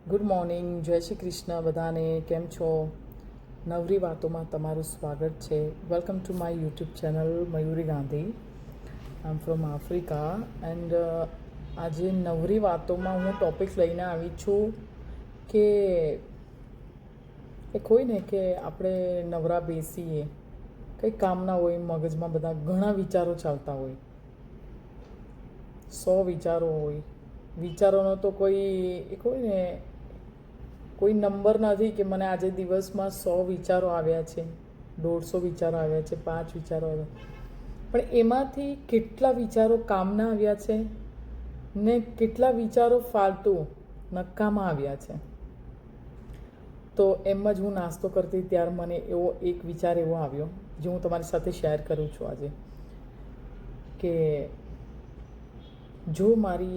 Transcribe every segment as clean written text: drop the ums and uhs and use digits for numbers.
Good morning, જય શ્રી કૃષ્ણ બધાને. કેમ છો? નવરી વાતોમાં તમારું સ્વાગત છે. Welcome to my YouTube channel Mayuri Gandhi. I am from Africa and આજે નવરી વાતોમાં હું ટૉપિક લઈને આવી છું કે એક હોય ને કે આપણે નવરા બેસીએ, કંઈ કામ ના હોય, મગજમાં બધા ઘણા વિચારો ચાલતા હોય, 100 વિચારો હોય. વિચારોનો તો કોઈ એક હોય ને કોઈ નંબર નથી કે મને આજે દિવસમાં 100 વિચારો આવ્યા છે, 150 વિચારો આવ્યા છે, 5 વિચારો આવ્યા, પણ એમાંથી કેટલા વિચારો કામના આવ્યા છે ને કેટલા વિચારો ફાલતુ નકામા આવ્યા છે. તો એમ જ હું નાસ્તો કરતી ત્યારે મને એવો એક વિચાર એવો આવ્યો જે હું તમારી સાથે શેર કરું છું આજે, કે જો મારી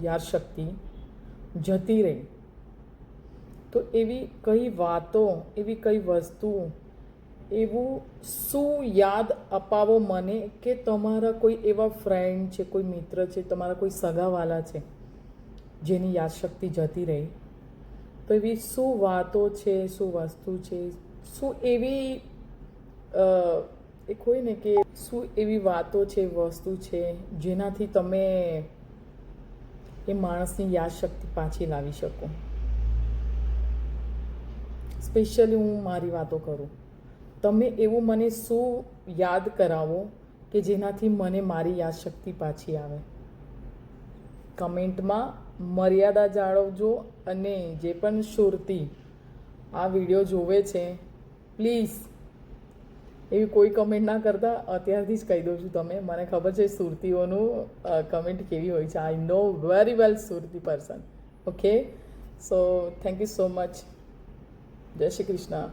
યાદશક્તિ જતી રહી તો એવી કઈ વાતો, એવી કઈ વસ્તુ, એવું શું યાદ અપાવો મને કે તમારા કોઈ એવા ફ્રેન્ડ છે, કોઈ મિત્ર છે, તમારા કોઈ સગાવાલા છે જેની યાદશક્તિ જતી રહી, તો એવી શું વાતો છે, શું વસ્તુ છે, શું એવી એક હોય ને કે શું એવી વાતો છે, વસ્તુ છે જેનાથી તમે એ માણસની યાદશક્તિ પાછી લાવી શકો. સ્પેશિયલી હું મારી વાતો કરું. તમે એવું મને શું યાદ કરાવો કે જેનાથી મને મારી યાદશક્તિ પાછી આવે. કમેન્ટમાં મર્યાદા જાળવજો અને જે પણ સુરતી આ વિડીયો જોવે છે પ્લીઝ એવી કોઈ કમેન્ટ ના કરતા. અત્યારથી જ કહી દઉં છું, તમે મને ખબર છે સુરતીઓનું કમેન્ટ કેવી હોય છે. I know very well Surti person. Okay, so thank you so much. જય શ્રી કૃષ્ણ.